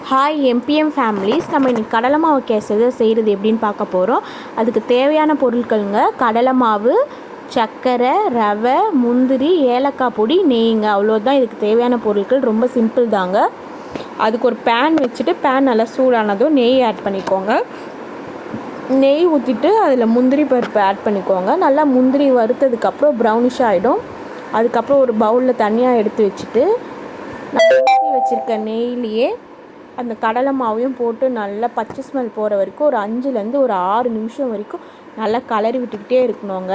Hi MBM families, நம்ம இன்றைக்கி கடலை மாவு கேசரி செய்கிறது எப்படின்னு பார்க்க போகிறோம். அதுக்கு தேவையான பொருட்களுங்க: கடலை மாவு, சர்க்கரை, ரவை, முந்திரி, ஏலக்காய் பொடி, நெய்ங்க. அவ்வளோதான் இதுக்கு தேவையான பொருட்கள். ரொம்ப சிம்பிள் தாங்க. அதுக்கு ஒரு பேன் வச்சுட்டு பேன் நல்லா சூடானதும் நெய் ஆட் பண்ணிக்கோங்க. நெய் ஊற்றிட்டு அதில் முந்திரி பருப்பு ஆட் பண்ணிக்கோங்க. நல்லா முந்திரி வறுத்ததுக்கப்புறம் ப்ரௌனிஷ் ஆகிடும். அதுக்கப்புறம் ஒரு பவுலில் தனியாக எடுத்து வச்சுட்டு ஊற்றி வச்சுருக்க நெய்லேயே அந்த கடலை மாவையும் போட்டு நல்லா பச்சை ஸ்மெல் போகிற வரைக்கும் ஒரு 5லேருந்து ஒரு 6 நிமிஷம் வரைக்கும் நல்லா கலரி விட்டுக்கிட்டே இருக்கணுங்க.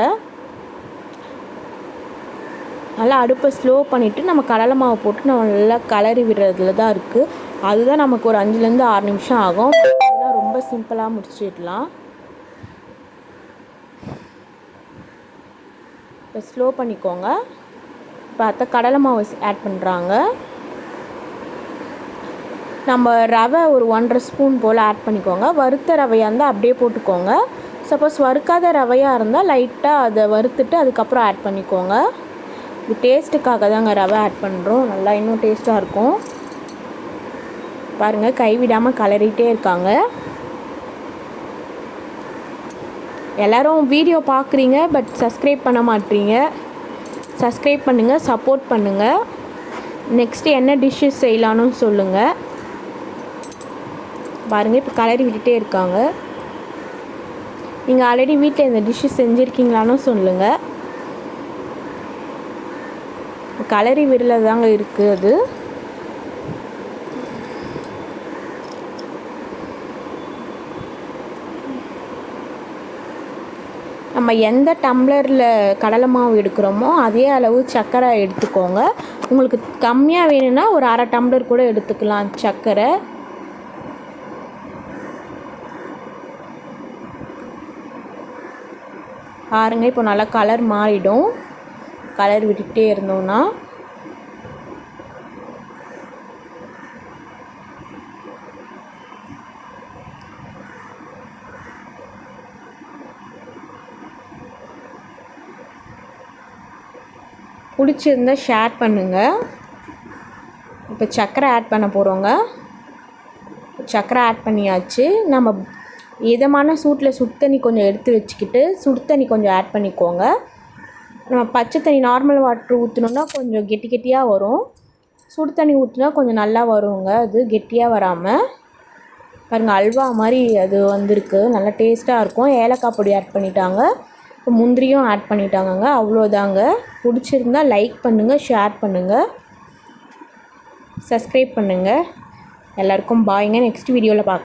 நல்லா அடுப்பை ஸ்லோ பண்ணிவிட்டு நம்ம கடலை மாவை போட்டு நல்லா கலரி விடுறதுல தான் இருக்குது. அதுதான் நமக்கு ஒரு 5லேருந்து 6 நிமிஷம் ஆகும். அதெல்லாம் ரொம்ப சிம்பிளாக முடிச்சிடலாம். இப்போ ஸ்லோ பண்ணிக்கோங்க. இப்போ கடலை மாவு ஆட் பண்ணுறாங்க. நம்ம ரவை ஒரு 1½ ஸ்பூன் போல் ஆட் பண்ணிக்கோங்க. வறுத்த ரவையாக இருந்தால் அப்படியே போட்டுக்கோங்க. சப்போஸ் வறுக்காத ரவையாக இருந்தால் லைட்டாக அதை வறுத்துட்டு அதுக்கப்புறம் ஆட் பண்ணிக்கோங்க. இது டேஸ்ட்டுக்காக தாங்க ரவை ஆட் பண்ணுறோம். நல்லா இன்னும் டேஸ்ட்டாக இருக்கும். பாருங்கள், கைவிடாமல் கலரிகிட்டே இருக்காங்க. எல்லோரும் வீடியோ பார்க்குறீங்க, பட் சப்ஸ்கிரைப் பண்ண மாட்டீங்க. சப்ஸ்கிரைப் பண்ணுங்கள், சப்போர்ட் பண்ணுங்கள். நெக்ஸ்ட்டு என்ன டிஷ்ஷஸ் செய்யலான்னு சொல்லுங்கள். பாருங்கள், இப்போ கலரி விட்டுட்டே இருக்காங்க. நீங்கள் ஆல்ரெடி வீட்டில் இந்த டிஷ்ஷு செஞ்சுருக்கீங்களான்னு சொல்லுங்கள். கலரி விரல தாங்க இருக்குது அது. நம்ம எந்த டம்ளரில் கடலை மாவு எடுக்கிறோமோ அதே அளவு சர்க்கரை எடுத்துக்கோங்க. உங்களுக்கு கம்மியாக வேணும்னா ஒரு 1/2 டம்ளர் கூட எடுத்துக்கலாம் சர்க்கரை. பாருங்க, இப்போ நல்லா கலர் மாறிடும். கலர் விட்டுக்கிட்டே இருந்தோம்னா பிடிச்சிருந்தா ஷேர் பண்ணுங்கள். இப்போ சர்க்கரை ஆட் பண்ண போகிறோங்க. சர்க்கரை ஆட் பண்ணியாச்சு. நம்ம இதமான சூட்டில் சுடு தண்ணி கொஞ்சம் எடுத்து வச்சுக்கிட்டு சுடு தண்ணி கொஞ்சம் ஆட் பண்ணிக்கோங்க. நம்ம பச்சை தண்ணி நார்மல் வாட்ரு ஊற்றினோன்னா கொஞ்சம் கெட்டியாக வரும். சுடு தண்ணி ஊற்றினா கொஞ்சம் நல்லா வருங்க. அது கெட்டியாக வராமல். பாருங்கள், அல்வா மாதிரி அது வந்திருக்கு. நல்லா டேஸ்ட்டாக இருக்கும். ஏலக்காய் பொடி ஆட் பண்ணிட்டாங்க. இப்போ முந்திரியும் ஆட் பண்ணிட்டாங்கங்க. அவ்வளோதாங்க. பிடிச்சிருந்தா லைக் பண்ணுங்கள், ஷேர் பண்ணுங்கள், சப்ஸ்கிரைப் பண்ணுங்கள். எல்லாருக்கும் பாய்ங்க. நெக்ஸ்ட் வீடியோவில் பார்க்கலாம்.